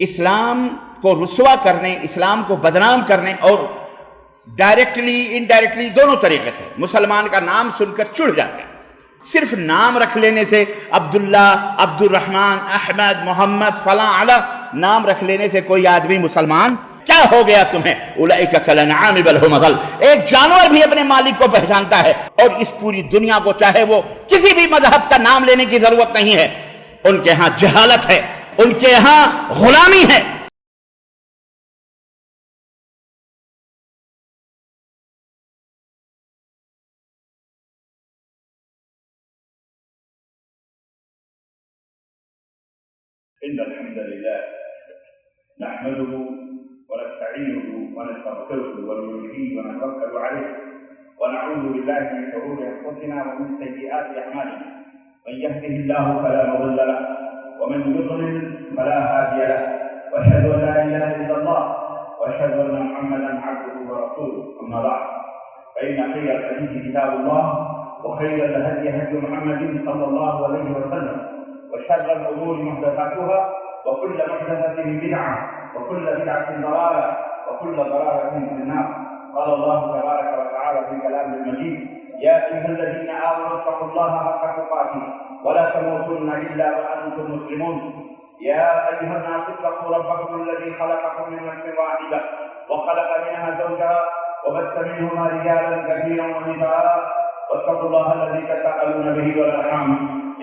اسلام کو رسوا کرنے، اسلام کو بدنام کرنے اور ڈائریکٹلی انڈائریکٹلی دونوں طریقے سے مسلمان کا نام سن کر چڑ جاتے ہیں۔ صرف نام رکھ لینے سے، عبداللہ، عبد الرحمن، احمد، محمد، فلاں علا، نام رکھ لینے سے کوئی آدمی مسلمان کیا ہو گیا تمہیں؟ اولئک کالانعام بل هم اضل۔ ایک جانور بھی اپنے مالک کو پہچانتا ہے، اور اس پوری دنیا کو چاہے وہ کسی بھی مذہب کا نام لینے کی ضرورت نہیں ہے، ان کے ہاں جہالت ہے، ان کے ہاں غلامی ہے۔ إن الحمد لله نحمده ونستعينه ونستغفره ونؤمن به ونتوكل عليه ونعوذ بالله من شرور أنفسنا ومن سيئات أعمالنا من يهده الله فلا مضل له ومن يضلل فلا هادي له وأشهد أن لا إله إلا الله وأشهد أن محمدا عبده ورسوله أما بعد فإن خير الحديث كتاب الله وخير الهدي هدي محمد صلى الله عليه وسلم وشر الأمور محدثاتها وكل محدثة بدعة وكل بدعة ضلالة وكل ضلالة في النار. قال الله تبارك وتعالى في كلامه المجيد: يا أيها الذين آمنوا اتقوا الله حق تقاته ولا تموتن إلا وأنتم مسلمون. يا أيها الناس اتقوا ربكم الذي خلقكم من نفس واحدة وخلق منها زوجها وبث منهما رجالا كثيرا ونساء واتقوا الله الذي تساءلون به والأرحام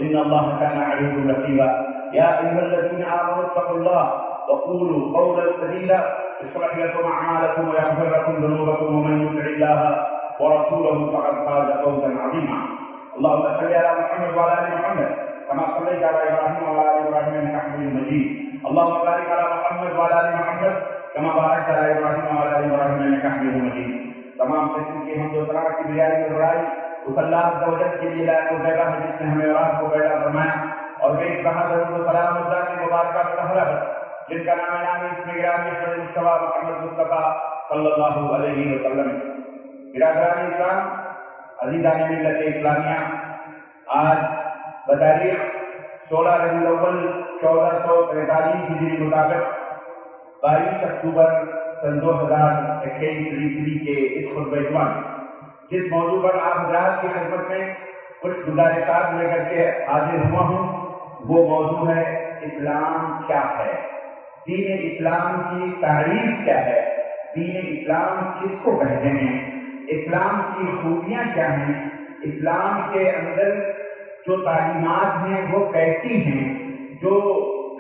إن الله كان عليكم رقيبا. يا أيها الذين آمنوا اتقوا الله وقولوا قولا سديدا يصلح لكم أعمالكم ويغفر لكم ذنوبكم ومن يطع الله ورسوله فقد فاز فوزا عظيما. اللهم صل على محمد وعلى آل محمد كما صليت على إبراهيم وعلى آل إبراهيم إنك حميد مجيد. اللهم بارك على محمد وعلى آل محمد كما باركت على إبراهيم وعلى آل إبراهيم إنك حميد مجيد. تمام قسم کی حمد و ثنا کی بجائے برائی اس اللہ عز و جل کے لیے لائق و زیبا ہے جس نے ہمیں اور آپ کو پیدا فرمایا، اور بے بہا درود و سلام اس ذات مبارکہ پر طاہرہ جن کا نام نامی اسم گرامی احمد مصطفیٰ محمد مصطفیٰ صلی اللہ علیہ وسلم۔ برادران اسلام، عزیزان ملت اسلامیہ، آج بتاریخ 16 ربیع الاول 1443 ہجری مطابق 22 اکتوبر سن 2021 عیسوی کے اس خطبہ جمعہ جس موضوع پر آپ حضرات کی خدمت میں کچھ گزارشات لے کر کے حاضر ہوا ہوں، وہ موضوع ہے اسلام کیا ہے، دین اسلام کی تعریف کیا ہے، دین اسلام کس کو کہتے ہیں، اسلام کی خوبیاں کیا ہیں، اسلام کے اندر جو تعلیمات ہیں وہ کیسی ہیں، جو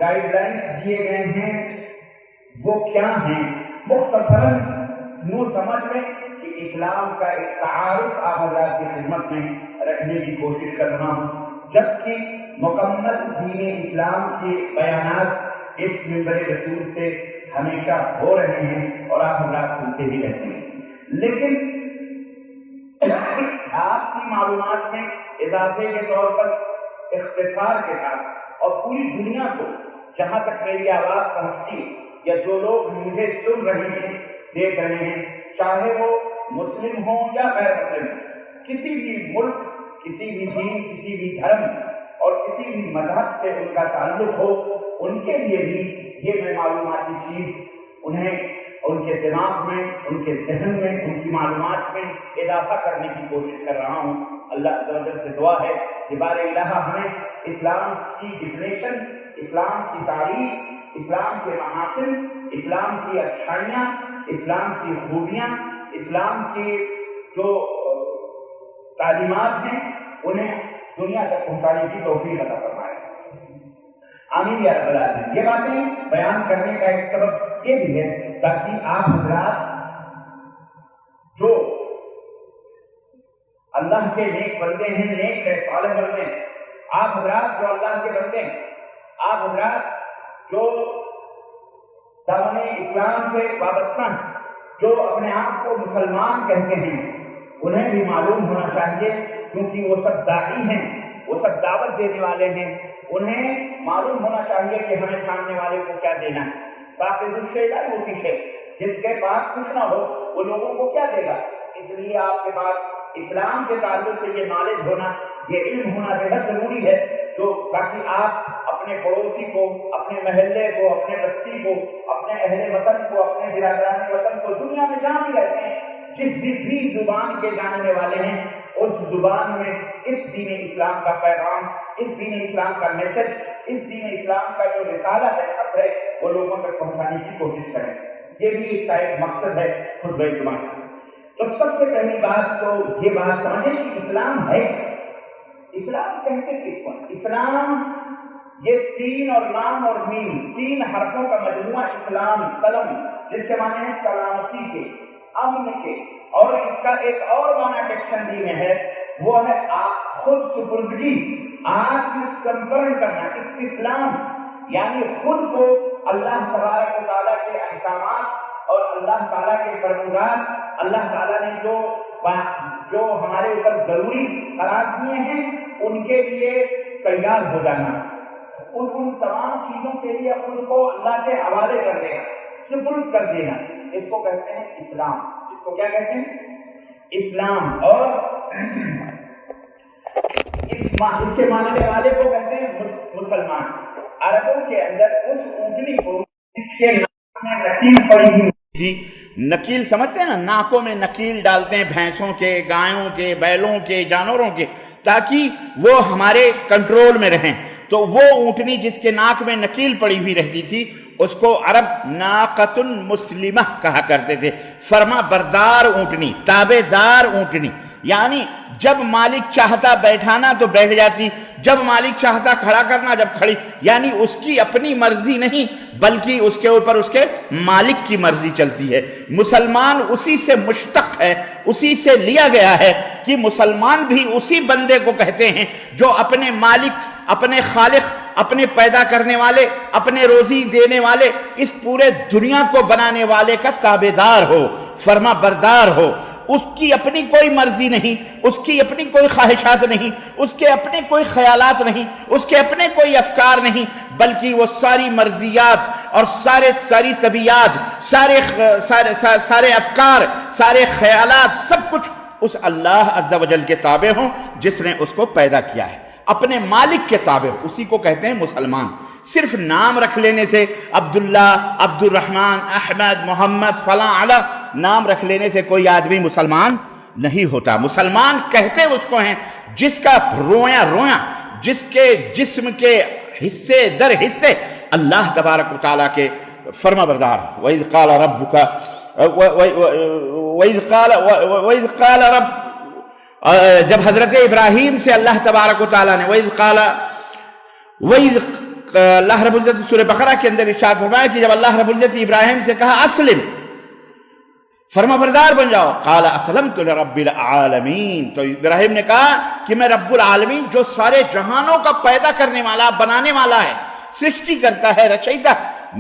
گائیڈ لائنس دیے گئے ہیں وہ کیا ہیں، مختصراً یوں سمجھ لیں کہ اسلام کا ایک تعارف آپ حضرات کی خدمت میں رکھنے کی کوشش کر رہا ہوں، جبکہ مکمل دین اسلام کے بیانات اس منبر رسول سے ہمیشہ ہو رہے ہیں اور آپ حضرات سنتے ہی رہتے ہیں، لیکن آپ کی معلومات میں اضافے کے طور پر اختصار کے ساتھ اور پوری دنیا کو جہاں تک میری آواز پہنچتی یا جو لوگ مجھے سن رہے ہیں، دیکھ رہے ہیں، چاہے وہ مسلم ہوں یا غیر مسلم، کسی بھی ملک، کسی بھی دین، کسی بھی دھرم اور کسی بھی مذہب سے ان کا تعلق ہو، ان کے لیے بھی یہ میں معلوماتی چیز انہیں ان کے دماغ میں، ان کے ذہن میں، ان کی معلومات میں اضافہ کرنے کی کوشش کر رہا ہوں۔ اللہ عز و جل سے دعا ہے کہ بار الہ ہمیں اسلام کی ڈیفینیشن، اسلام کی تعریف، اسلام کے محاسن، اسلام کی اچھائیاں، اسلام کی خوبیاں، اسلام کی جو تعلیمات ہیں انہیں دنیا تک پہنچانے کی توفیق عطا فرمائے، آمین یا رب العالمین۔ یہ باتیں بیان کرنے کا ایک سبب یہ بھی ہے تاکہ آپ حضرات جو اللہ کے نیک بندے ہیں، نیک ہے، صالح بندے ہیں، آپ حضرات جو اللہ کے بندے ہیں، آپ حضرات جو دامن اسلام سے وابستہ ہیں، جو اپنے آپ کو مسلمان کہتے ہیں، انہیں بھی معلوم ہونا چاہیے، کیونکہ وہ سب داعی ہیں، وہ سب دعوت دینے والے ہیں، انہیں معلوم ہونا چاہیے کہ ہمیں سامنے والے کو کیا دینا ہے۔ فاقد الشیء لا یعطی شیء، جس کے پاس کچھ نہ ہو وہ لوگوں کو کیا دے گا؟ اس لیے آپ کے پاس اسلام کے تعلق سے یہ نالج ہونا، یہ علم ہونا بے حد ضروری ہے، جو تاکہ آپ اپنے پڑوسی کو، اپنے محلے کو، اپنے بستی کو، اپنے اہل وطن کو، اپنے برادران وطن کو، دنیا میں جہاں بھی رہتے ہیں، جس بھی زبان کے جاننے والے ہیں، اس زبان میں اس دین اسلام کا پیغام، اس دین اسلام کا میسج، اس دین اسلام کا جو رسالہ ہے، خط ہے، وہ لوگوں تک پہنچانے کی کوشش کریں۔ یہ بھی اس کا ایک مقصد ہے خطبہ جمعہ۔ تو سب سے پہلی بات تو یہ بات سمجھیں کہ اسلام ہے کیا؟ اسلام کہتے کس کو؟ اسلام یہ سین اور لام اور میم، تین حرفوں کا مجموعہ اسلام، سلم، جس کے معنی ہے سلامتی کے، امن کے، اور اس کا ایک اور معنی ڈکشنری میں ہے، وہ ہے خود سپردگی، آتم سمرپن کرنا، استسلام، یعنی خود کو اللہ تبارک و تعالیٰ کے احکامات اور اللہ تعالیٰ کے فرمودات، اللہ تعالیٰ نے جو ہمارے اوپر ضروری قرار دیے ہیں، ان کے لیے تیار ہو جانا، ان تمام چیزوں کے لیے خود کو اللہ کے حوالے کر دینا، سپرد کر دینا، اس کو کہتے ہیں اسلام۔ اس کو کیا کہتے ہیں؟ اسلام۔ اور اس کے ماننے والے کو کہتے ہیں مسلمان۔ عربوں کے اندر اس اونٹنی کو جس کے ناک میں نکیل پڑی ہوئی جی، نکیل سمجھتے ہیں نا، ناکوں میں نکیل ڈالتے ہیں بھینسوں کے، گایوں کے، بیلوں کے، جانوروں کے، تاکہ وہ ہمارے کنٹرول میں رہیں۔ تو وہ اونٹنی جس کے ناک میں نکیل پڑی ہوئی رہتی تھی، اس کو عرب ناقۃ مسلمہ کہا کرتے تھے، فرما بردار اونٹنی، تابع دار اونٹنی، یعنی جب مالک چاہتا بیٹھانا تو بیٹھ جاتی، جب مالک چاہتا کھڑا کرنا جب کھڑی، یعنی اس کی اپنی مرضی نہیں بلکہ اس کے اوپر اس کے مالک کی مرضی چلتی ہے۔ مسلمان اسی سے مشتق ہے، اسی سے لیا گیا ہے کہ مسلمان بھی اسی بندے کو کہتے ہیں جو اپنے مالک، اپنے خالق، اپنے پیدا کرنے والے، اپنے روزی دینے والے، اس پورے دنیا کو بنانے والے کا تابعدار ہو، فرما بردار ہو۔ اس کی اپنی کوئی مرضی نہیں، اس کی اپنی کوئی خواہشات نہیں، اس کے اپنے کوئی خیالات نہیں، اس کے اپنے کوئی افکار نہیں، بلکہ وہ ساری مرضیات اور ساری طبیعت، سارے افکار، سارے خیالات، سب کچھ اس اللہ عز و جل کے تابع ہوں جس نے اس کو پیدا کیا ہے، اپنے مالک کے تابع، اسی کو کہتے ہیں مسلمان۔ صرف نام رکھ لینے سے عبداللہ، عبد الرحمن، احمد، محمد، فلاں علی نام رکھ لینے سے کوئی آدمی مسلمان نہیں ہوتا۔ مسلمان کہتے اس کو ہیں جس کا رویاں جس کے جسم کے حصے در حصے اللہ تبارک و تعالیٰ کے فرما بردار۔ وَإِذْ قَالَ رَبُّكَ وَإِذْ قَالَ رَبُّ، جب حضرت ابراہیم سے اللہ تبارک و تعالیٰ نے اللہ رب العزت سورہ بقرہ کے اندر ارشاد فرمایا کہ جب اللہ رب العزت ابراہیم سے کہا اسلم، فرما بردار بن جاؤ، قال اسلمت لرب العالمین، تو ابراہیم نے کہا کہ میں رب العالمین جو سارے جہانوں کا پیدا کرنے والا، بنانے والا ہے، سرشٹی کرتا ہے، رچیتا،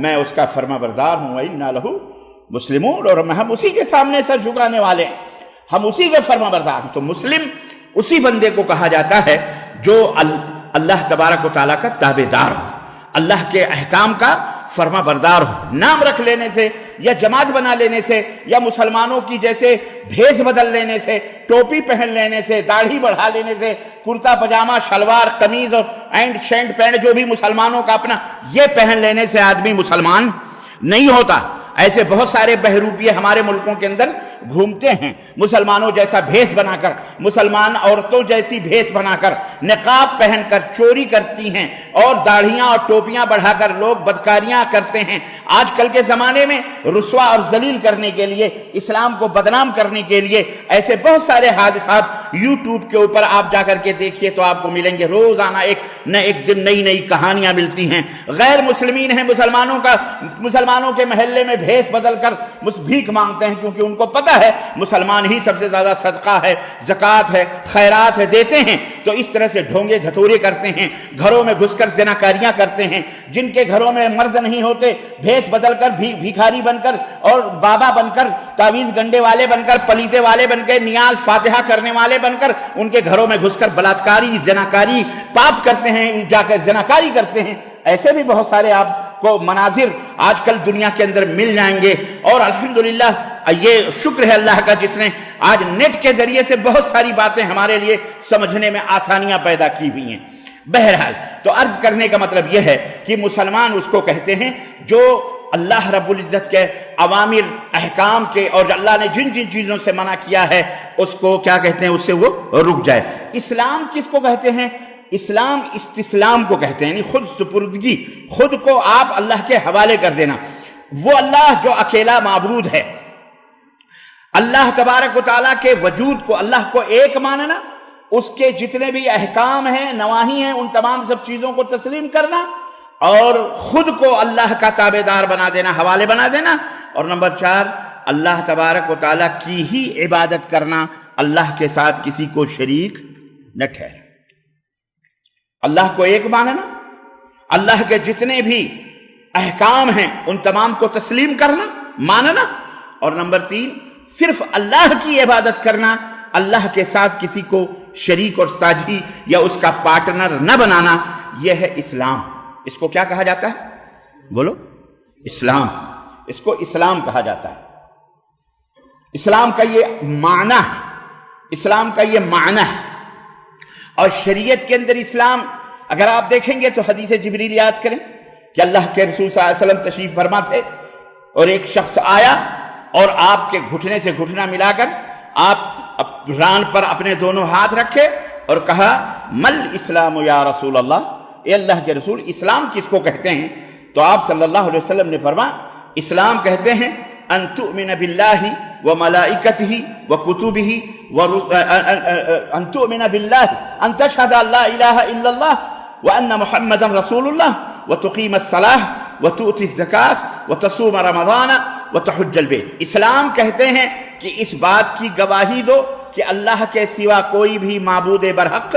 میں اس کا فرما بردار ہوں، وَإِنَّا لَهُ مسلمون، اور ہم اسی کے سامنے سر جھکانے والے ہیں، ہم اسی کے فرما بردار ہیں۔ تو مسلم اسی بندے کو کہا جاتا ہے جو اللہ تبارک و تعالیٰ کا تابعدار ہو، اللہ کے احکام کا فرما بردار ہو۔ نام رکھ لینے سے یا جماعت بنا لینے سے یا مسلمانوں کی جیسے بھیس بدل لینے سے، ٹوپی پہن لینے سے، داڑھی بڑھا لینے سے، کرتا پجامہ، شلوار، قمیض اور اینڈ شینٹ پینٹ جو بھی مسلمانوں کا اپنا، یہ پہن لینے سے آدمی مسلمان نہیں ہوتا۔ ایسے بہت سارے بہروپیے ہمارے ملکوں کے اندر گھومتے ہیں، مسلمانوں جیسا بھیس بنا کر، مسلمان عورتوں جیسی بھیس بنا کر، نقاب پہن کر چوری کرتی ہیں اور داڑھیاں اور ٹوپیاں بڑھا کر لوگ بدکاریاں کرتے ہیں۔ آج کل کے زمانے میں رسوا اور ذلیل کرنے کے لیے، اسلام کو بدنام کرنے کے لیے ایسے بہت سارے حادثات یوٹیوب کے اوپر آپ جا کر کے دیکھیے تو آپ کو ملیں گے، روزانہ ایک دن نئی کہانیاں ملتی ہیں۔ غیر مسلمین ہیں، مسلمانوں کے محلے میں بھیس بدل کر بھیک مانگتے ہیں، کیونکہ ان کو پتہ ہے مسلمان ہی سب سے زیادہ صدقہ ہے، زکوٰۃ ہے، خیرات ہے دیتے ہیں، تو اس طرح سے ڈھونگے دھتورے کرتے ہیں، گھروں میں گھس کر زناکاریاں کرتے ہیں۔ جن کے گھروں میں مرد نہیں ہوتے، بھیس بدل کر بھیکھاری بن کر اور بابا بن کر، تعویذ گنڈے والے بن کر، پلیتے والے بن کے، نیاز فاتحہ کرنے والے بن کر ان کے گھروں میں گھس کر بلاತ್ಕಾری، زناکاری، پاپ کرتے ہیں، جا کر زناکاری کرتے ہیں۔ ایسے بھی بہت سارے آپ کو مناظر آج کل دنیا کے اندر مل جائیں گے، اور الحمدللہ یہ شکر ہے اللہ کا جس نے آج نیٹ کے ذریعے سے بہت ساری باتیں ہمارے لیے سمجھنے میں آسانیاں پیدا کی ہوئی ہیں۔ بہرحال تو عرض کرنے کا مطلب یہ ہے کہ مسلمان اس کو کہتے ہیں جو اللہ رب العزت کے اوامر احکام کے اور اللہ نے جن جن چیزوں سے منع کیا ہے اس کو کیا کہتے ہیں، اس سے وہ رک جائے۔ اسلام کس کو کہتے ہیں؟ اسلام استسلام کو کہتے ہیں، یعنی خود سپردگی، خود کو آپ اللہ کے حوالے کر دینا۔ وہ اللہ جو اکیلا معبود ہے، اللہ تبارک و تعالیٰ کے وجود کو، اللہ کو ایک ماننا، اس کے جتنے بھی احکام ہیں، نواہی ہیں، ان تمام سب چیزوں کو تسلیم کرنا، اور خود کو اللہ کا تابعدار بنا دینا، حوالے بنا دینا۔ اور نمبر 4، اللہ تبارک و تعالیٰ کی ہی عبادت کرنا، اللہ کے ساتھ کسی کو شریک نہ ٹھہرے۔ اللہ کو ایک ماننا، اللہ کے جتنے بھی احکام ہیں ان تمام کو تسلیم کرنا، ماننا، اور نمبر 3، صرف اللہ کی عبادت کرنا، اللہ کے ساتھ کسی کو شریک اور ساجی یا اس کا پارٹنر نہ بنانا۔ یہ ہے اسلام۔ اس کو کیا کہا جاتا ہے؟ بولو، اسلام۔ اس کو اسلام کہا جاتا ہے۔ اسلام کا یہ معنی ہے، اسلام کا یہ معنی ہے۔ اور شریعت کے اندر اسلام اگر آپ دیکھیں گے تو حدیث جبریل یاد کریں کہ اللہ کے رسول صلی اللہ علیہ وسلم تشریف فرما تھے، اور ایک شخص آیا اور آپ کے گھٹنے سے گھٹنا ملا کر آپ ران پر اپنے دونوں ہاتھ رکھے اور کہا، مل اسلام یا رسول اللہ، اے اللہ کے رسول اسلام کس کو کہتے ہیں؟ تو آپ صلی اللہ علیہ وسلم نے فرمایا، اسلام کہتے ہیں ان تؤمن باللہ وملائکتہ وکتبہ ان تؤمن باللہ ان تشہد ان لا الہ الا اللہ وان محمدا رسول اللہ وتقیم الصلاۃ وتؤتی الزکاۃ وتصوم رمضان وتحج البیت۔ اسلام کہتے ہیں کہ اس بات کی گواہی دو کہ اللہ کے سوا کوئی بھی معبود برحق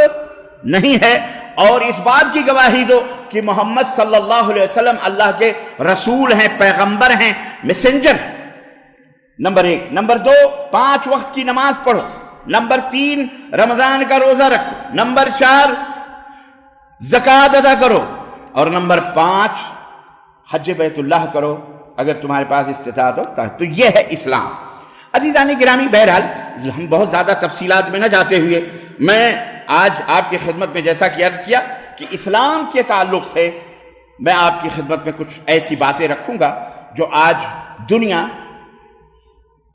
نہیں ہے، اور اس بات کی گواہی دو کہ محمد صلی اللہ علیہ وسلم اللہ کے رسول ہیں، پیغمبر ہیں، میسنجر۔ نمبر 1۔ نمبر 2، 5 وقت کی نماز پڑھو۔ نمبر 3، رمضان کا روزہ رکھو۔ نمبر 4، زکوٰۃ ادا کرو۔ اور نمبر 5، حج بیت اللہ کرو اگر تمہارے پاس استطاعت ہو۔ تو یہ ہے اسلام۔ عزیزان گرامی، بہرحال ہم بہت زیادہ تفصیلات میں نہ جاتے ہوئے، میں آج آپ کی خدمت میں جیسا کہ عرض کیا کہ اسلام کے تعلق سے میں آپ کی خدمت میں کچھ ایسی باتیں رکھوں گا جو آج دنیا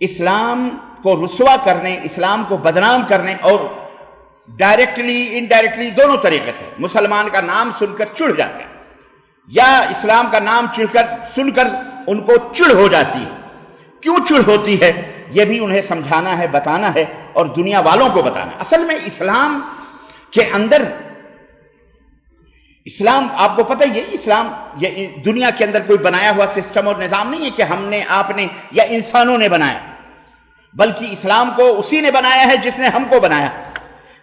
اسلام کو رسوا کرنے، اسلام کو بدنام کرنے اور ڈائریکٹلی انڈائریکٹلی دونوں طریقے سے مسلمان کا نام سن کر چڑھ جاتے ہیں، یا اسلام کا نام سن کر ان کو چڑھ ہو جاتی ہے۔ کیوں چڑھ ہوتی ہے یہ بھی انہیں سمجھانا ہے، بتانا ہے، اور دنیا والوں کو بتانا ہے۔ اصل میں اسلام کے اندر، اسلام آپ کو پتہ یہ اسلام یہ دنیا کے اندر کوئی بنایا ہوا سسٹم اور نظام نہیں ہے کہ ہم نے، آپ نے یا انسانوں نے بنایا، بلکہ اسلام کو اسی نے بنایا ہے جس نے ہم کو بنایا،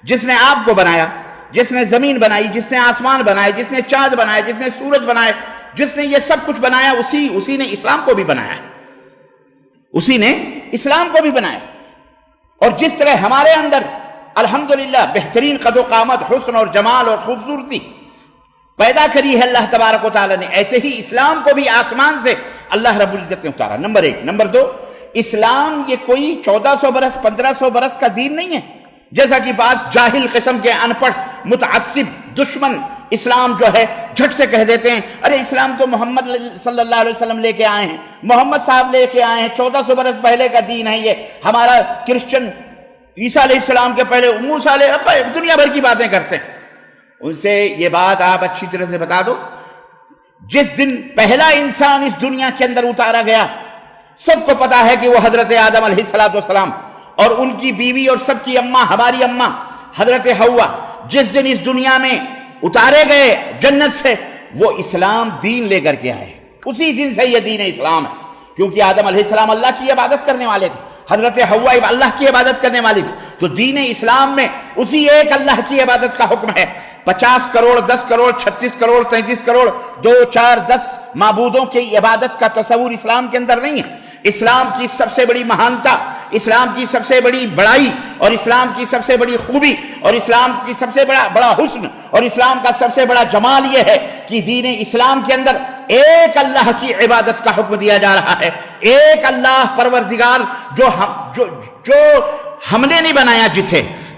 جس نے آپ کو بنایا، جس نے زمین بنائی، جس نے آسمان بنائے، جس نے چاند بنائے، جس نے سورج بنائے، جس نے یہ سب کچھ بنایا، اسی نے اسلام کو بھی بنایا ہے، اسی نے اسلام کو بھی بنایا۔ اور جس طرح ہمارے اندر الحمدللہ بہترین قد و قامت، حسن اور جمال اور خوبصورتی پیدا کری ہے اللہ تبارک و تعالیٰ نے، ایسے ہی اسلام کو بھی آسمان سے اللہ رب العزت نے اتارا۔ نمبر 1۔ نمبر 2، اسلام یہ کوئی 1400 برس 1500 برس کا دین نہیں ہے، جیسا کہ بعض جاہل قسم کے ان پڑھ متعصب دشمن اسلام جو ہے جھٹ سے کہہ دیتے ہیں، ارے اسلام تو محمد صلی اللہ علیہ وسلم لے کے آئے ہیں، محمد صاحب لے کے آئے ہیں، 1400 برس پہلے کا دین ہے یہ، ہمارا کرسچن عیسیٰ علیہ السلام کے پہلے موسیٰ علیہ، دنیا بھر کی باتیں کرتے ہیں۔ ان سے یہ بات آپ اچھی طرح سے بتا دو، جس دن پہلا انسان اس دنیا کے اندر اتارا گیا، سب کو پتا ہے کہ وہ حضرت آدم علیہ السلام اور ان کی بیوی اور سب کی اماں، ہماری اماں حضرت حوا، جس دن اس دنیا میں اتارے گئے جنت سے، وہ اسلام دین لے کر کے آئے، اسی دن سے یہ دین اسلام ہے، کیونکہ آدم علیہ السلام اللہ کی عبادت کرنے والے تھے، حضرت حوا اللہ کی عبادت کرنے والی تھی، تو دین اسلام میں اسی ایک اللہ کی عبادت کا حکم ہے۔ 50 کروڑ 10 کروڑ 36 کروڑ 33 کروڑ 2 4 10 معبودوں کی عبادت کا تصور اسلام کے اندر نہیں ہے۔ اسلام کی سب سے بڑی مہانتا، اسلام کی سب سے بڑی بڑائی، اور اسلام کی سب سے بڑی خوبی، اور اسلام کی سب سے بڑا حسن، اور اسلام کا سب سے بڑا جمال یہ ہے کہ دین اسلام کے اندر ایک اللہ کی عبادت کا حکم دیا جا رہا ہے، ایک اللہ پروردگار جو ہم نے نہیں بنایا،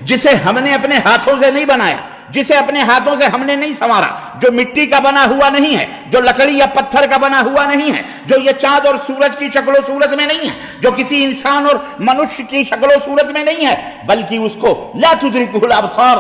جسے ہم نے اپنے ہاتھوں سے نہیں بنایا، جسے اپنے ہاتھوں سے ہم نے نہیں سنوارا، جو مٹی کا بنا ہوا نہیں ہے، جو لکڑی یا پتھر کا بنا ہوا نہیں ہے، جو یہ چاند اور سورج کی شکل و صورت میں نہیں ہے، جو کسی انسان اور منشیہ کی شکل و صورت میں نہیں ہے، بلکہ اس کو لا تدرکہ الابصار،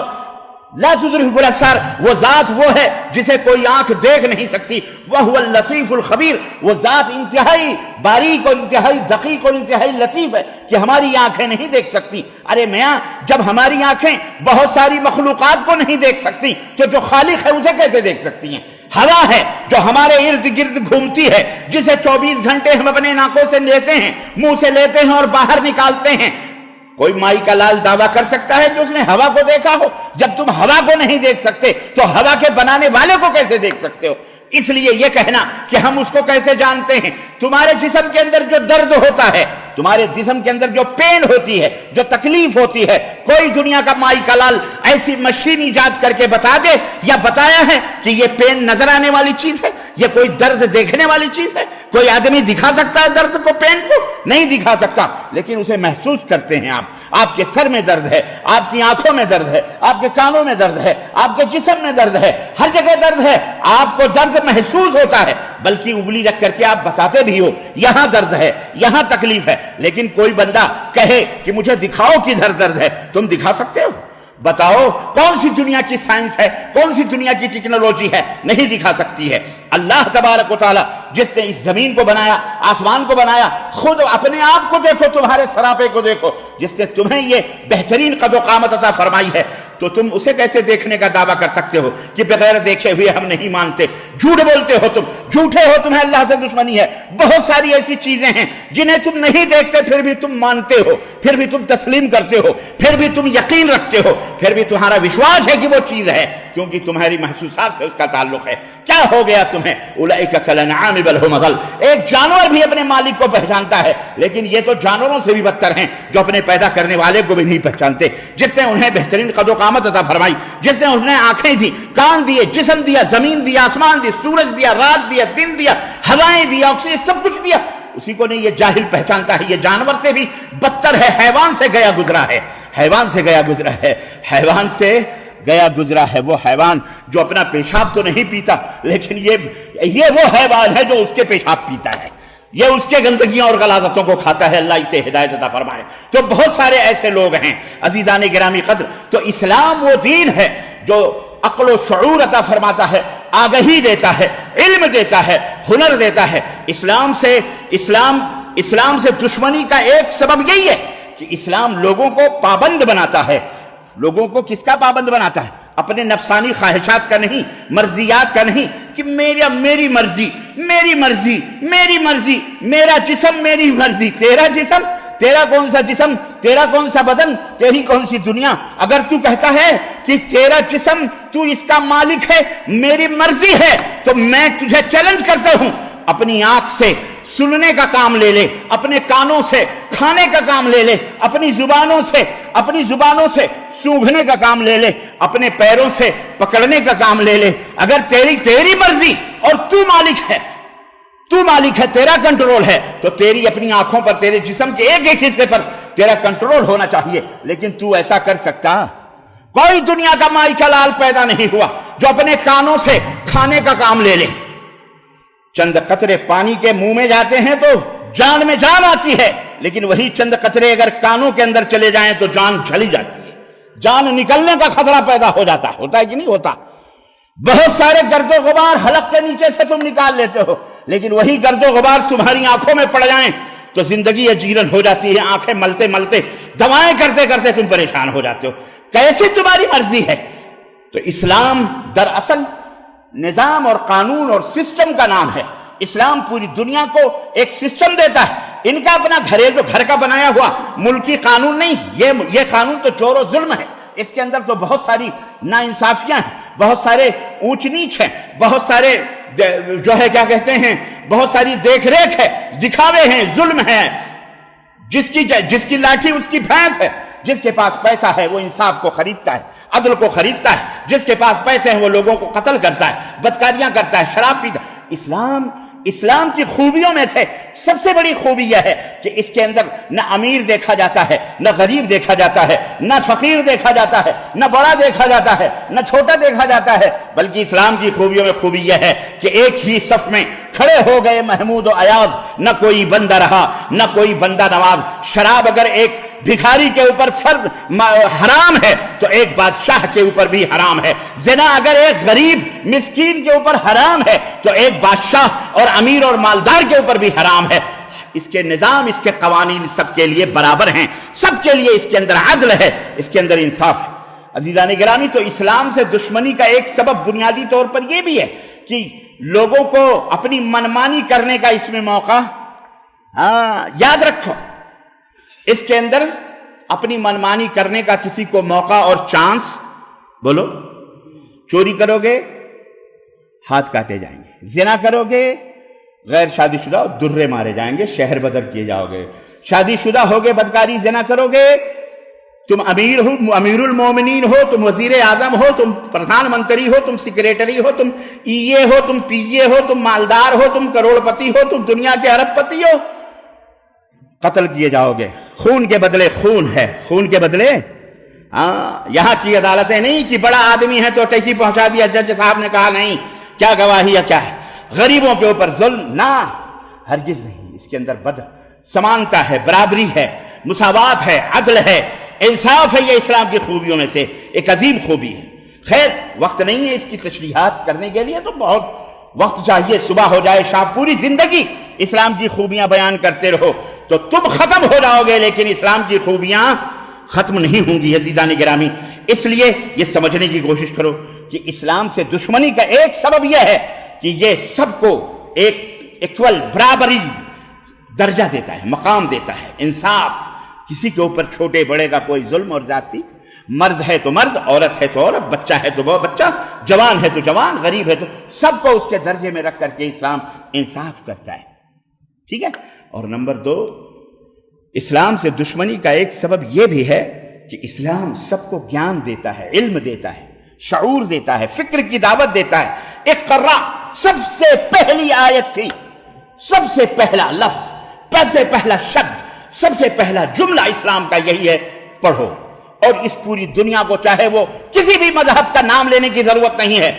لا تدرکہ الابصار، وہ ذات وہ ہے جسے کوئی آنکھ دیکھ نہیں سکتی، وہو اللطیف الخبیر، وہ ذات انتہائی باریک اور انتہائی دقیق اور انتہائی لطیف ہے کہ ہماری آنکھیں نہیں دیکھ سکتی۔ ارے میاں، جب ہماری آنکھیں بہت ساری مخلوقات کو نہیں دیکھ سکتی تو جو خالق ہے اسے کیسے دیکھ سکتی ہیں؟ ہوا ہے جو ہمارے ارد گرد گھومتی ہے، جسے 24 گھنٹے ہم اپنے ناکوں سے لیتے ہیں، منہ سے لیتے ہیں اور باہر نکالتے ہیں۔ کوئی مائی کا لال دعویٰ کر سکتا ہے کہ اس نے ہوا کو دیکھا ہو؟ جب تم ہوا کو نہیں دیکھ سکتے تو ہوا کے بنانے والے کو کیسے دیکھ سکتے ہو؟ اس لیے یہ کہنا کہ ہم اس کو کیسے جانتے ہیں، تمہارے جسم کے اندر جو درد ہوتا ہے، تمہارے جسم کے اندر جو پین ہوتی ہے، جو تکلیف ہوتی ہے، کوئی دنیا کا مائی کا لال ایسی مشین ایجاد کر کے بتا دے یا بتایا ہے کہ یہ پین نظر آنے والی چیز ہے، یہ کوئی درد دیکھنے والی چیز ہے؟ کوئی آدمی دکھا سکتا ہے درد کو، پین کو؟ نہیں دکھا سکتا، لیکن اسے محسوس کرتے ہیں آپ کے سر میں درد ہے، آپ کی آنکھوں میں درد ہے، آپ کے کانوں میں درد ہے، آپ کے جسم میں درد ہے، ہر جگہ درد ہے، آپ کو درد محسوس ہوتا ہے، بلکہ انگلی رکھ کر کے آپ بتاتے بھی ہو یہاں درد ہے، یہاں تکلیف ہے، لیکن کوئی بندہ کہے کہ مجھے دکھاؤ کدھر درد ہے، تم دکھا سکتے ہو؟ بتاؤ کون سی دنیا کی سائنس ہے، کون سی دنیا کی ٹیکنالوجی ہے؟ نہیں دکھا سکتی ہے۔ اللہ تبارک و تعالی جس نے اس زمین کو بنایا، آسمان کو بنایا، خود اپنے آپ کو دیکھو، تمہارے سراپے کو دیکھو، جس نے تمہیں یہ بہترین قد و قامت عطا فرمائی ہے، تو تم اسے کیسے دیکھنے کا دعویٰ کر سکتے ہو کہ بغیر دیکھے ہوئے ہم نہیں مانتے؟ جھوٹ بولتے ہو تم، جھوٹے ہو، تمہیں اللہ سے دشمنی ہے۔ بہت ساری ایسی چیزیں ہیں جنہیں تم نہیں دیکھتے پھر بھی تم مانتے ہو، پھر بھی تم تسلیم کرتے ہو، پھر بھی تم یقین رکھتے ہو، پھر بھی تمہارا وشواس ہے کہ وہ چیز ہے، کیونکہ تمہاری محسوسات سے اس کا تعلق ہے۔ کیا ہو گیا تمہیں؟ اولئک کالانعام بل هم اضل، ایک جانور بھی اپنے مالک کو پہچانتا ہے، لیکن یہ تو جانوروں سے بھی بدتر ہیں جو اپنے پیدا کرنے والے کو بھی نہیں پہچانتے، جس نے انہیں بہترین قد و قامت عطا فرمائی، جس نے انہیں آنکھیں دی، کان دیے، جسم دیا، زمین دیا، آسمان دی، سورج دیا، رات دیا، دن دیا، ہوائیں دیا، آکسیجن، سب کچھ دیا، اسی کو نہیں یہ جاہل پہچانتا ہے۔ یہ جانور سے بھی بدتر ہے، حیوان سے گیا گزرا ہے، حیوان سے گیا گزرا ہے، حیوان سے گیا گزرا ہے۔ وہ حیوان جو اپنا پیشاب تو نہیں پیتا، لیکن یہ وہ حیوان ہے جو اس کے پیشاب پیتا ہے، یہ اس کے گندگیاں اور غلاظتوں کو کھاتا ہے۔ اللہ اسے ہدایت عطا فرمائے۔ تو بہت سارے ایسے لوگ ہیں عزیزان گرامی قدر۔ تو اسلام وہ دین ہے جو عقل و شعور عطا فرماتا ہے، آگہی دیتا ہے، علم دیتا ہے، ہنر دیتا ہے۔ اسلام سے دشمنی کا ایک سبب یہی ہے کہ اسلام لوگوں کو پابند بناتا ہے۔ لوگوں کو کس کا پابند بناتا ہے؟ اپنے نفسانی خواہشات کا نہیں، مرضیات کا نہیں، کہ میری مرضی، میری مرضی، میری مرضی، میرا جسم میری مرضی، تیرا جسم، تیرا کون سا جسم، تیرا کون سا بدن، تیری کون سی دنیا؟ اگر تو کہتا ہے کہ تیرا جسم تو اس کا مالک ہے، میری مرضی ہے، تو میں تجھے چیلنج کرتا ہوں، اپنی آنکھ سے سننے کا کام لے لے، اپنے کانوں سے کھانے کا کام لے لے، اپنی زبانوں سے سونگھنے کا کام لے لے، اپنے پیروں سے پکڑنے کا کام لے لے۔ اگر تیری مرضی اور تو مالک ہے، تیرا کنٹرول ہے، تو تیری اپنی آنکھوں پر، تیرے جسم کے ایک ایک حصے پر تیرا کنٹرول ہونا چاہیے۔ لیکن تو ایسا کر سکتا؟ کوئی دنیا کا مائی کا لال پیدا نہیں ہوا جو اپنے کانوں سے کھانے کا کام لے لے۔ چند قطرے پانی کے منہ میں جاتے ہیں تو جان میں جان آتی ہے، لیکن وہی چند قطرے اگر کانوں کے اندر چلے جائیں تو جان چلی جاتی ہے، جان نکلنے کا خطرہ پیدا ہو جاتا ہے۔ ہوتا ہے کہ نہیں ہوتا؟ بہت سارے گرد و غبار حلق کے نیچے سے تم نکال لیتے ہو، لیکن وہی گرد و غبار تمہاری آنکھوں میں پڑ جائیں تو زندگی اجیرن ہو جاتی ہے۔ آنکھیں ملتے ملتے، دوائیں کرتے کرتے تم پریشان ہو جاتے ہو۔ کیسی تمہاری مرضی ہے؟ تو اسلام دراصل نظام اور قانون اور سسٹم کا نام ہے۔ اسلام پوری دنیا کو ایک سسٹم دیتا ہے۔ ان کا اپنا گھر کا بنایا ہوا ملکی قانون نہیں، یہ قانون تو چور و ظلم ہے۔ اس کے اندر تو بہت ساری ناانصافیاں ہیں، بہت سارے اونچ نیچ ہیں، بہت سارے بہت ساری دیکھ ریکھ ہے، دکھاوے ہیں، ظلم ہے۔ جس کی لاٹھی اس کی بھینس ہے۔ جس کے پاس پیسہ ہے وہ انصاف کو خریدتا ہے، عدل کو خریدتا ہے۔ جس کے پاس پیسے ہیں وہ لوگوں کو قتل کرتا ہے، بدکاریاں کرتا ہے، شراب پیتا ہے۔ اسلام اسلام کی خوبیوں میں سے سب سے بڑی خوبی یہ ہے کہ اس کے اندر نہ امیر دیکھا جاتا ہے، نہ غریب دیکھا جاتا ہے، نہ فقیر دیکھا جاتا ہے، نہ بڑا دیکھا جاتا ہے، نہ چھوٹا دیکھا جاتا ہے، بلکہ اسلام کی خوبیوں میں خوبی یہ ہے کہ ایک ہی صف میں کھڑے ہو گئے محمود و ایاز، نہ کوئی بندہ رہا نہ کوئی بندہ نواز۔ شراب اگر ایک بھکاری کے اوپر حرام ہے تو ایک بادشاہ کے اوپر بھی حرام ہے۔ زنا اگر ایک غریب مسکین کے اوپر حرام ہے تو ایک بادشاہ اور امیر اور مالدار کے اوپر بھی حرام ہے۔ اس کے نظام، اس کے قوانین سب کے لیے برابر ہیں، سب کے لیے اس کے اندر عدل ہے، اس کے اندر انصاف ہے۔ عزیزان گرامی، تو اسلام سے دشمنی کا ایک سبب بنیادی طور پر یہ بھی ہے کہ لوگوں کو اپنی منمانی کرنے کا اس میں موقع، یاد رکھو، اس کے اندر اپنی منمانی کرنے کا کسی کو موقع اور چانس، بولو، چوری کرو گے ہاتھ کاٹے جائیں گے، زنا کرو گے غیر شادی شدہ درے مارے جائیں گے، شہر بدر کیے جاؤ گے، شادی شدہ ہوگے بدکاری زنا کرو گے، تم امیر ہو، امیر المومنین ہو، تم وزیر اعظم ہو، تم پردھان منتری ہو، تم سیکریٹری ہو، تم ای اے ہو، تم پی اے ہو، تم مالدار ہو، تم کروڑ پتی ہو، تم دنیا کے ارب پتی ہو، قتل کیے جاؤ گے۔ خون کے بدلے خون ہے، خون کے بدلے یہاں کی عدالتیں نہیں کہ بڑا آدمی ہے تو ٹیکی پہنچا دیا، جج صاحب نے کہا نہیں، کیا گواہی ہے، کیا ہے، غریبوں کے اوپر ظلم، نہ، ہرگز نہیں۔ اس کے اندر بدل سمانتا ہے، برابری ہے، مساوات ہے، عدل ہے، انصاف ہے۔ یہ اسلام کی خوبیوں میں سے ایک عظیم خوبی ہے۔ خیر، وقت نہیں ہے اس کی تشریحات کرنے کے لیے، تو بہت وقت چاہیے، صبح ہو جائے شام، پوری زندگی اسلام کی خوبیاں بیان کرتے رہو تو تم ختم ہو جاؤ گے، لیکن اسلام کی خوبیاں ختم نہیں ہوں گی عزیزان گرامی۔ اس لیے یہ سمجھنے کی کوشش کرو کہ اسلام سے دشمنی کا ایک سبب یہ ہے کہ یہ سب کو ایک ایکول، برابری درجہ دیتا ہے، مقام دیتا ہے، انصاف، کسی کے اوپر چھوٹے بڑے کا کوئی ظلم اور زیادتی، مرد ہے تو مرد، عورت ہے تو عورت، بچہ ہے تو وہ بچہ، جوان ہے تو جوان، غریب ہے تو، سب کو اس کے درجے میں رکھ کر کے اسلام انصاف کرتا ہے، ٹھیک ہے۔ اور نمبر 2، اسلام سے دشمنی کا ایک سبب یہ بھی ہے کہ اسلام سب کو گیان دیتا ہے، علم دیتا ہے، شعور دیتا ہے، فکر کی دعوت دیتا ہے۔ اقرا سب سے پہلی آیت تھی، سب سے پہلا لفظ، سب سے پہلا شبد، سب سے پہلا جملہ اسلام کا یہی ہے، پڑھو۔ اور اس پوری دنیا کو چاہے وہ کسی بھی مذہب کا نام لینے کی ضرورت نہیں ہے،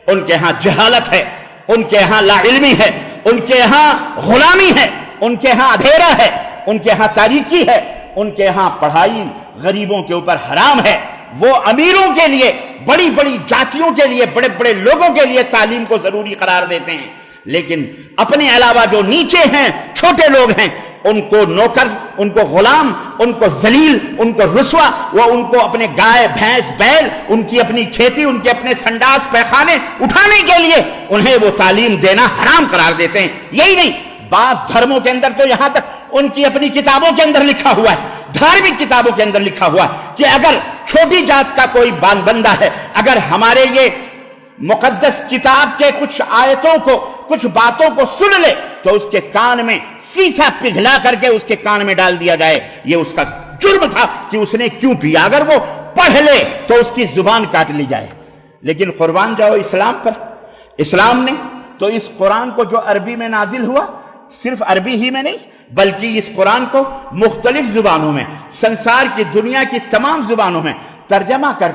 ان کے ہاں جہالت ہے، ان کے ہاں لا علمی ہے، ان کے ہاں غلامی ہے، ان کے ہاں اندھیرا ہے، ان کے ہاں تاریکی ہے، ان کے ہاں پڑھائی غریبوں کے اوپر حرام ہے۔ وہ امیروں کے لیے، بڑی بڑی جاتیوں کے لیے، بڑے بڑے لوگوں کے لیے تعلیم کو ضروری قرار دیتے ہیں، لیکن اپنے علاوہ جو نیچے ہیں، چھوٹے لوگ ہیں، ان کو نوکر، ان کو غلام، ان کو ذلیل، ان کو رسوا، وہ ان کو اپنے گائے بھینس بیل، ان کی اپنی کھیتی، ان کے اپنے سنڈاس پیخانے اٹھانے کے لیے انہیں وہ تعلیم دینا حرام قرار دیتے ہیں۔ یہی نہیں، بعض دھرموں کے اندر تو یہاں تک ان کی اپنی کتابوں کے اندر لکھا ہوا ہے، دھارمک کتابوں کے اندر لکھا ہوا ہے کہ اگر چھوٹی جات کا کوئی بندہ ہے، اگر ہمارے یہ مقدس کتاب کے کچھ آیتوں کو، کچھ باتوں کو سن لے تو اس کے کان میں سیسا پگھلا کر کے اس کے کان میں ڈال دیا جائے، یہ اس کا جرم تھا کہ اس نے کیوں پیا۔ اگر وہ پڑھ لے تو اس کی زبان کاٹ لی جائے۔ لیکن قربان جاؤ اسلام پر، اسلام نے تو اس قرآن کو جو عربی میں نازل ہوا، صرف عربی ہی میں نہیں بلکہ اس قرآن کو مختلف زبانوں میں، سنسار کی دنیا کی تمام زبانوں میں ترجمہ کر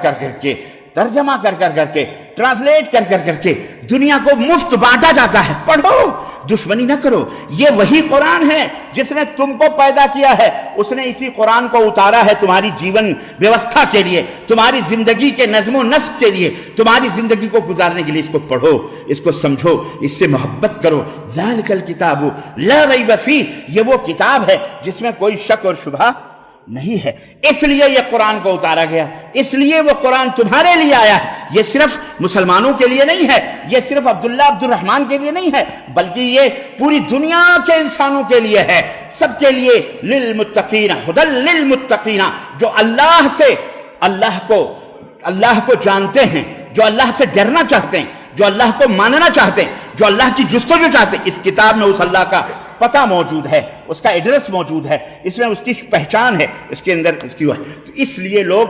کے ٹرانسلیٹ کر کے دنیا کو مفت بانٹا جاتا ہے۔ پڑھو، دشمنی نہ کرو۔ یہ وہی قرآن ہے جس نے تم کو پیدا کیا ہے، اس نے اسی قرآن کو اتارا ہے تمہاری جیون ویوستھا کے لیے، تمہاری زندگی کے نظم و نسق کے لیے، تمہاری زندگی کو گزارنے کے لیے۔ اس کو پڑھو، اس کو سمجھو، اس سے محبت کرو۔ ذالک الکتاب لا ریب فیہ، یہ وہ کتاب ہے جس میں کوئی شک اور شبہ نہیں ہے۔ اس لیے یہ قرآن کو اتارا گیا، اس لیے وہ قرآن تمہارے لیے آیا ہے۔ یہ صرف مسلمانوں کے لیے نہیں ہے، یہ صرف عبداللہ عبد الرحمن کے لیے نہیں ہے، بلکہ یہ پوری دنیا کے انسانوں کے لیے ہے، سب کے لیے۔ للمتقین، ھدی للمتقین، جو اللہ کو جانتے ہیں، جو اللہ سے ڈرنا چاہتے ہیں، جو اللہ کو ماننا چاہتے ہیں، جو اللہ کی جستجو چاہتے ہیں۔ اس کتاب میں اس اللہ کا پتہ موجود ہے، اس کا ایڈریس موجود ہے، اس میں اس کی پہچان ہے، اس کے اندر اس کی اس لیے لوگ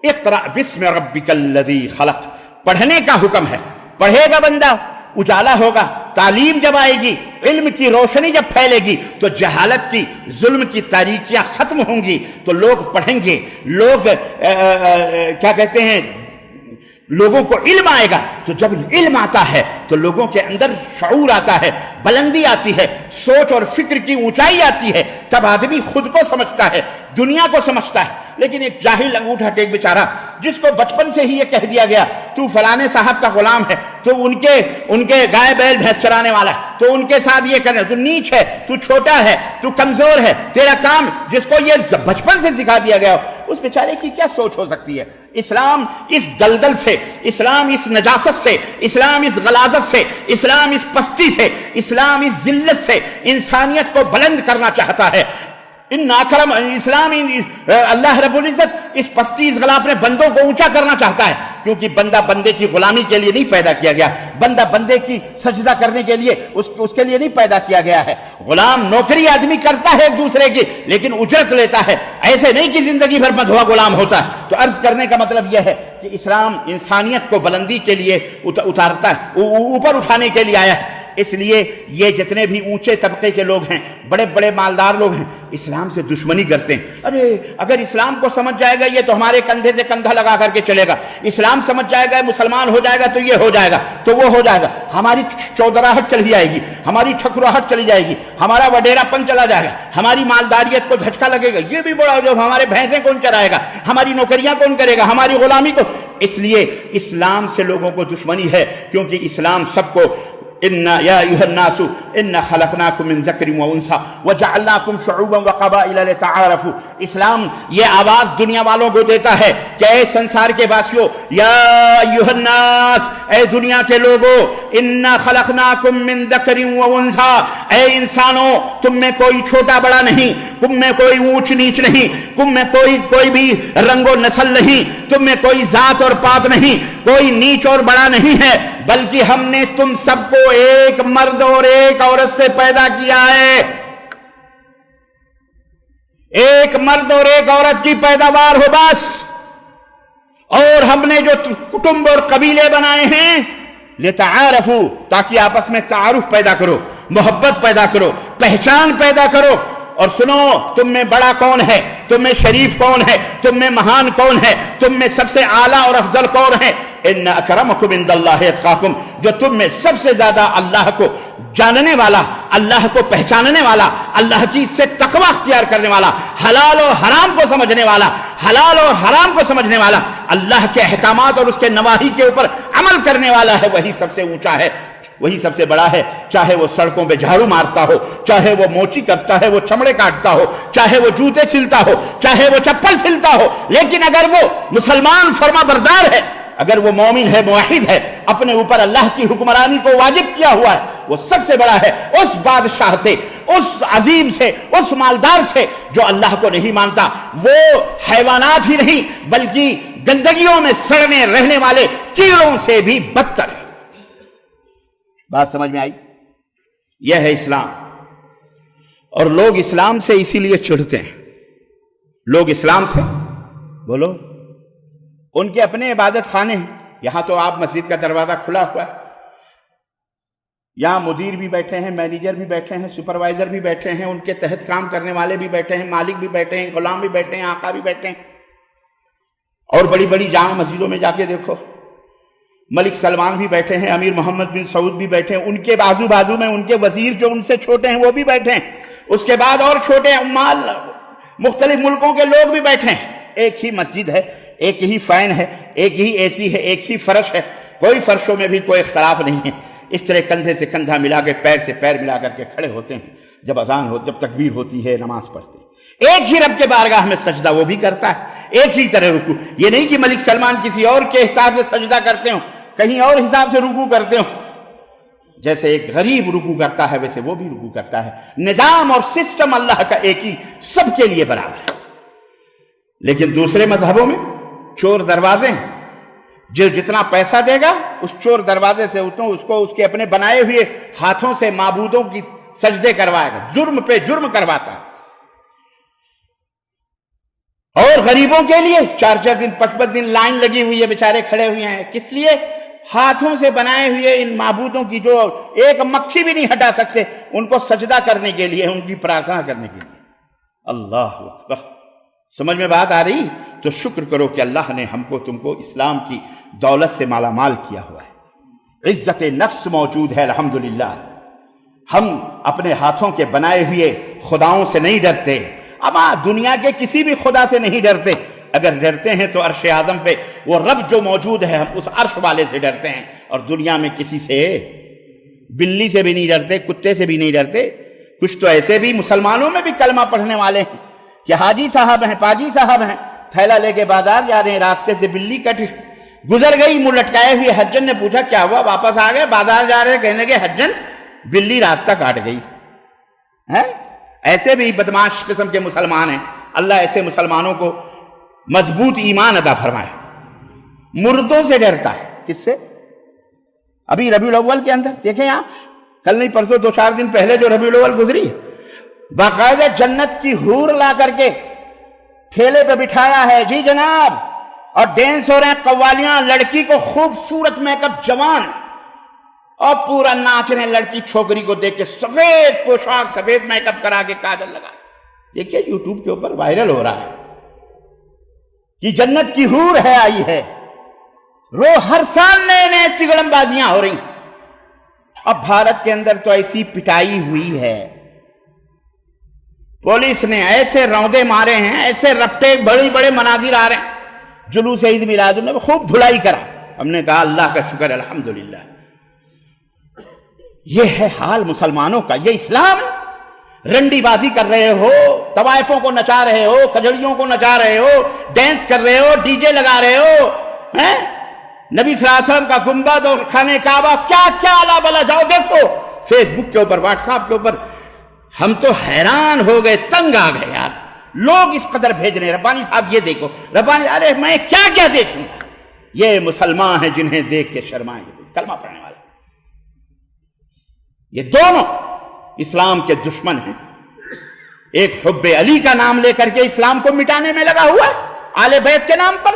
اقرأ بسم ربک الذی خلق، پڑھنے کا حکم ہے۔ پڑھے گا بندہ اجالا ہوگا، تعلیم جب آئے گی، علم کی روشنی جب پھیلے گی تو جہالت کی، ظلم کی تاریکیاں ختم ہوں گی، تو لوگ پڑھیں گے، لوگ کیا کہتے ہیں، لوگوں کو علم آئے گا۔ تو جب علم آتا ہے تو لوگوں کے اندر شعور آتا ہے، بلندی آتی ہے، سوچ اور فکر کی اونچائی آتی ہے، تب آدمی خود کو سمجھتا ہے، دنیا کو سمجھتا ہے۔ لیکن ایک جاہل انگوٹھا ٹیک بیچارہ، جس کو بچپن سے ہی یہ کہہ دیا گیا تو فلانے صاحب کا غلام ہے، تو ان کے گائے بیل بھینس چرانے والا ہے، تو ان کے ساتھ یہ کرنا، تو نیچ ہے، تو چھوٹا ہے، تو کمزور ہے، تیرا کام، جس کو یہ بچپن سے سکھا دیا گیا اس بیچارے کی کیا سوچ ہو سکتی ہے؟ اسلام اس دلدل سے، اسلام اس نجاست سے، اسلام اس غلاظت سے، اسلام اس پستی سے، اسلام اس ذلت سے انسانیت کو بلند کرنا چاہتا ہے۔ ان اکرم اسلام، اللہ رب العزت اس پستی، اس غلاف میں بندوں کو اونچا کرنا چاہتا ہے، کیونکہ بندہ بندے کی غلامی کے لیے نہیں پیدا کیا گیا، بندہ بندے کی سجدہ کرنے کے لیے اس کے لیے نہیں پیدا کیا گیا ہے۔ غلام نوکری آدمی کرتا ہے ایک دوسرے کی، لیکن اجرت لیتا ہے، ایسے نہیں کہ زندگی بھر مدھوا غلام ہوتا ہے۔ تو عرض کرنے کا مطلب یہ ہے کہ اسلام انسانیت کو بلندی کے لیے اتارتا ہے، اوپر اٹھانے کے لیے آیا ہے۔ اس لیے یہ جتنے بھی اونچے طبقے کے لوگ ہیں، بڑے بڑے مالدار لوگ ہیں، اسلام سے دشمنی کرتے ہیں۔ ارے اگر اسلام کو سمجھ جائے گا یہ تو ہمارے کندھے سے کندھا لگا کر کے چلے گا، اسلام سمجھ جائے گا مسلمان ہو جائے گا تو یہ ہو جائے گا تو وہ ہو جائے گا، ہماری چودراہٹ چلی جائے گی، ہماری ٹھکراہٹ چلی جائے گی، ہمارا وڈیرا پن چلا جائے گا، ہماری مالداریت کو دھچکا لگے گا، یہ بھی بڑا جو ہمارے بھینسیں کون چرائے گا، ہماری نوکریاں کون کرے گا، ہماری غلامی کو۔ اس لیے اسلام سے لوگوں کو دشمنی ہے، کیونکہ اسلام سب کو یا ایھا الناس انا خلقناکم من ذکر و انثی وجعلناکم شعوبا وقبائل لتعارفوا۔ اسلام یہ آواز دنیا والوں کو دیتا ہے کہ اے سنسار کے واسیوں، یا ایھا الناس، اے دنیا کے لوگوں، انا خلقناکم من ذکر و انثی، اے انسانوں تم میں کوئی چھوٹا بڑا نہیں، تم میں کوئی اونچ نیچ نہیں، تم میں کوئی بھی رنگ و نسل نہیں، تم میں کوئی ذات اور پات نہیں، کوئی نیچ اور بڑا نہیں ہے، بلکہ ہم نے تم سب کو ایک مرد اور ایک عورت سے پیدا کیا ہے۔ ایک مرد اور ایک عورت کی پیداوار ہو بس، اور ہم نے جو کٹمب اور قبیلے بنائے ہیں لتعارفوا، تاکہ آپس میں تعارف پیدا کرو، محبت پیدا کرو، پہچان پیدا کرو۔ اور سنو، تم میں بڑا کون ہے، تم میں شریف کون ہے، تم میں مہان کون ہے، تم میں سب سے اعلیٰ اور افضل کون ہے؟ ان اکرمکم عند اللہ اتقاکم، جو تم میں سب سے زیادہ اللہ کو جاننے والا، اللہ کو پہچاننے والا، اللہ کی سے تقوی اختیار کرنے والا، حلال اور حرام کو سمجھنے والا، حلال اور حرام کو سمجھنے والا، اللہ کے احکامات اور اس کے نواہی کے اوپر عمل کرنے والا ہے، وہی سب سے اونچا ہے، وہی سب سے بڑا ہے۔ چاہے وہ سڑکوں پہ جھاڑو مارتا ہو، چاہے وہ موچی کرتا ہے، وہ چمڑے کاٹتا ہو، چاہے وہ جوتے سلتا ہو، چاہے وہ چپل سلتا ہو، لیکن اگر وہ مسلمان فرما بردار ہے، اگر وہ مومن ہے، موحد ہے، اپنے اوپر اللہ کی حکمرانی کو واجب کیا ہوا ہے، وہ سب سے بڑا ہے اس بادشاہ سے، اس عظیم سے، اس مالدار سے جو اللہ کو نہیں مانتا۔ وہ حیوانات ہی نہیں بلکہ گندگیوں میں سڑنے رہنے والے کیڑوں سے بھی بدتر ہے۔ بات سمجھ میں آئی؟ یہ ہے اسلام۔ اور لوگ اسلام سے اسی لیے چڑھتے ہیں، لوگ اسلام سے، بولو، ان کے اپنے عبادت خانے ہیں۔ یہاں تو آپ مسجد کا دروازہ کھلا ہوا ہے، یہاں مدیر بھی بیٹھے ہیں، مینیجر بھی بیٹھے ہیں، سپروائزر بھی بیٹھے ہیں، ان کے تحت کام کرنے والے بھی بیٹھے ہیں، مالک بھی بیٹھے ہیں، غلام بھی بیٹھے ہیں، آقا بھی بیٹھے ہیں۔ اور بڑی بڑی جامع مسجدوں میں جا کے دیکھو، ملک سلمان بھی بیٹھے ہیں، امیر محمد بن سعود بھی بیٹھے ہیں، ان کے بازو میں ان کے وزیر جو ان سے چھوٹے ہیں وہ بھی بیٹھے ہیں، اس کے بعد اور چھوٹے عمال مختلف ملکوں کے لوگ بھی بیٹھے ہیں۔ ایک ہی مسجد ہے، ایک ہی فین ہے، ایک ہی اے سی ہے، ایک ہی فرش ہے، کوئی فرشوں میں بھی کوئی اختلاف نہیں ہے۔ اس طرح کندھے سے کندھا ملا کے، پیر سے پیر ملا کر کے کھڑے ہوتے ہیں، جب اذان ہو، جب تکبیر ہوتی ہے، نماز پڑھتے ہیں۔ ایک ہی رب کے بارگاہ میں سجدہ وہ بھی کرتا ہے، ایک ہی طرح رکوع۔ یہ نہیں کہ ملک سلمان کسی اور کے حساب سے سجدہ کرتے ہوں، کہیں اور حساب سے رکوع کرتے ہوں۔ جیسے ایک غریب رکوع کرتا ہے ویسے وہ بھی رکوع کرتا ہے۔ نظام اور سسٹم اللہ کا ایک ہی، سب کے لیے برابر ہے۔ لیکن دوسرے مذہبوں میں چور دروازے ہیں، جو جتنا پیسہ دے گا اس چور دروازے سے اس کو اس کے اپنے بنائے ہوئے ہاتھوں سے معبودوں کی سجدے کروائے گا، جرم پہ جرم کرواتا ہے۔ اور غریبوں کے لیے 4 دن 5 دن لائن لگی ہوئی ہے، بیچارے کھڑے ہوئے ہیں، کس لیے؟ ہاتھوں سے بنائے ہوئے ان معبودوں کی جو ایک مکھی بھی نہیں ہٹا سکتے، ان کو سجدہ کرنے کے لیے، ان کی پرارتھنا کرنے کے لیے۔ اللہ اکبر! سمجھ میں بات آ رہی؟ تو شکر کرو کہ اللہ نے ہم کو تم کو اسلام کی دولت سے مالا مال کیا ہوا ہے، عزت نفس موجود ہے الحمدللہ۔ ہم اپنے ہاتھوں کے بنائے ہوئے خداؤں سے نہیں ڈرتے، اب دنیا کے کسی بھی خدا سے نہیں ڈرتے، اگر ڈرتے ہیں تو عرش اعظم پہ وہ رب جو موجود ہے ہم اس عرش والے سے ڈرتے ہیں، اور دنیا میں کسی سے، بلی سے بھی نہیں ڈرتے، کتے سے بھی نہیں ڈرتے۔ کچھ تو ایسے بھی مسلمانوں میں بھی کلمہ پڑھنے والے ہیں کہ حاجی صاحب ہیں، پاجی صاحب ہیں، تھیلا لے کے بازار جا رہے ہیں، راستے سے بلی کٹ گزر گئی، منہ لٹکائے ہوئے۔ حجن نے پوچھا کیا ہوا، واپس آ گئے، بازار جا رہے، کہنے لگے حجن بلی راستہ کاٹ گئی ہے۔ ایسے بھی بدماش قسم کے مسلمان ہیں، اللہ ایسے مسلمانوں کو مضبوط ایمان عطا فرمائے۔ مردوں سے ڈرتا ہے، کس سے؟ ابھی ربیع الاول کے اندر دیکھیں آپ، کل نہیں پرسوں 2-4 دن پہلے جو ربیع الاول گزری، باقاعدہ جنت کی حور لا کر کے ٹھیلے پہ بٹھایا ہے، جی جناب، اور ڈینس ہو رہے ہیں، قوالیاں، لڑکی کو خوبصورت میک اپ، جوان، اور پورا ناچ رہے ہیں، لڑکی چھوکری کو دیکھ کے سفید پوشاک، سفید میک اپ کرا کے، کاجل لگا، دیکھیے یوٹیوب کے اوپر وائرل ہو رہا ہے کہ جنت کی حور ہے آئی ہے۔ ہر سال نئے نئے چگڑم بازیاں ہو رہی۔ اب بھارت کے اندر تو ایسی پٹائی ہوئی ہے، پولیس نے ایسے روندے مارے ہیں، ایسے رپٹے، بڑے بڑے مناظر آ رہے ہیں، جلوس عید میلاد النبی خوب دھلائی کرا۔ ہم نے کہا اللہ کا شکر الحمدللہ۔ یہ ہے حال مسلمانوں کا، یہ اسلام؟ رنڈی بازی کر رہے ہو، طوائفوں کو نچا رہے ہو، کجڑیوں کو نچا رہے ہو، ڈینس کر رہے ہو، ڈی جے لگا رہے ہو، نبی صلی اللہ علیہ وسلم کا گنبد اور خانہ کعبہ، کیا کیا الا بلا، جاؤ دیکھو فیس بک کے اوپر، واٹس ایپ کے اوپر۔ ہم تو حیران ہو گئے، تنگ آ گئے یار، لوگ اس قدر بھیج رہے ہیں، ربانی صاحب یہ دیکھو، ربانی، ارے میں کیا کیا دیکھوں؟ یہ مسلمان ہیں جنہیں دیکھ کے شرمائیں گے، کلمہ پڑھنے والے۔ یہ دونوں اسلام کے دشمن ہیں، ایک حب علی کا نام لے کر کے اسلام کو مٹانے میں لگا ہوا ہے آل بیت کے نام پر،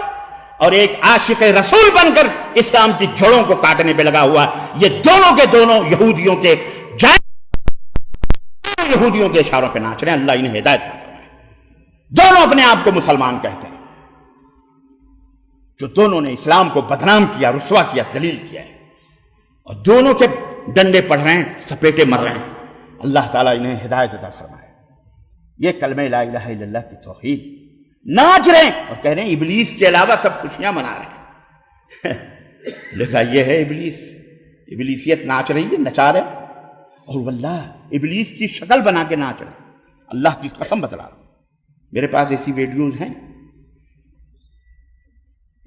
اور ایک عاشق رسول بن کر اسلام کی جڑوں کو کاٹنے پہ لگا ہوا ہے۔ یہ دونوں کے دونوں یہودیوں کے اشاروں پہ ناچ رہے ہیں، اللہ انہیں ہدایت فرمائے۔ دونوں اپنے آپ کو مسلمان کہتے ہیں، جو دونوں نے اسلام کو بدنام کیا، رسوا کیا، ذلیل کیا ہے، اور دونوں کے ڈنڈے پڑھ رہے ہیں، سپیٹے مر رہے ہیں۔ اللہ تعالیٰ انہیں ہدایت عطا فرمائے۔ یہ کلمہ لا الہ الا اللہ کی توحید، ناچ رہے ہیں اور کہہ رہے ہیں ابلیس کے علاوہ سب خوشیاں منا رہے ہیں۔ لکھا یہ ہے ابلیس، ابلیسیت ناچ رہی ہے، نچا رہے ہیں، اور واللہ ابلیس کی شکل بنا کے ناچ رہے ہیں۔ اللہ کی قسم بتلا رہا ہوں، میرے پاس ایسی ویڈیوز ہیں،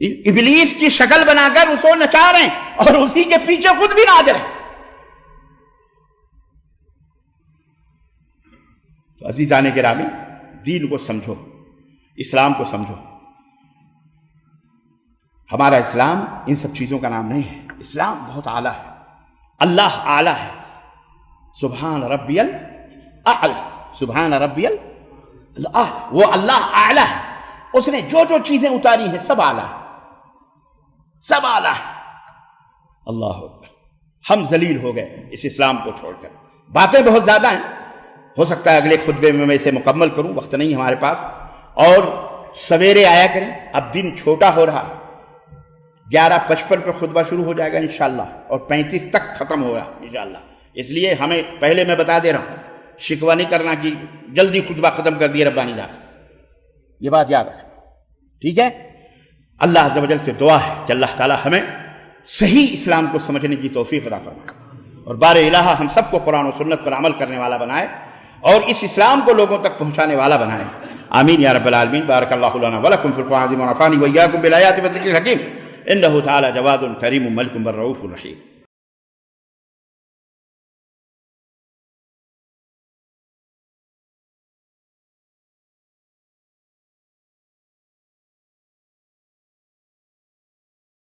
ابلیس کی شکل بنا کر اس کو نچا رہے ہیں اور اسی کے پیچھے خود بھی ناچ رہے ہیں۔ تو عزیزان گرامی، دین کو سمجھو، اسلام کو سمجھو۔ ہمارا اسلام ان سب چیزوں کا نام نہیں ہے، اسلام بہت اعلیٰ ہے، اللہ اعلیٰ ہے۔ سبحان ربی الاعلی، سبحان ربی الاعلی، وہ اللہ اعلیٰ ہے، اس نے جو جو چیزیں اتاری ہیں سب اعلیٰ ہے، سب اعلیٰ ہے۔ اللہ اکبر۔ ہم ذلیل ہو گئے اس اسلام کو چھوڑ کر۔ باتیں بہت زیادہ ہیں، ہو سکتا ہے اگلے خطبے میں اسے مکمل کروں، وقت نہیں ہمارے پاس، اور سویرے آیا کریں، اب دن چھوٹا ہو رہا، 11:55 پہ خطبہ شروع ہو جائے گا انشاءاللہ، اور 35 تک ختم ہوگا انشاءاللہ۔ اس لیے ہمیں پہلے میں بتا دے رہا ہوں، شکوہ نہیں کرنا کہ جلدی خطبہ ختم کر دیے ربانی صاحب، یہ بات یاد رکھیں، ٹھیک ہے؟ اللہ عز و جل سے دعا ہے کہ اللہ تعالی ہمیں صحیح اسلام کو سمجھنے کی توفیق عطا فرمائے، اور بار الہ ہم سب کو قرآن و سنت پر عمل کرنے والا بنائے، اور اس اسلام کو لوگوں تک پہنچانے والا بنائے۔ آمین یا رب العالمین۔ بارک اللہ لنا ولکم فی القرآن العظیم ونفعني وإياکم بالآیات والذکر الحکیم، انہ تعالی جواد کریم ملک بر رؤوف رحیم۔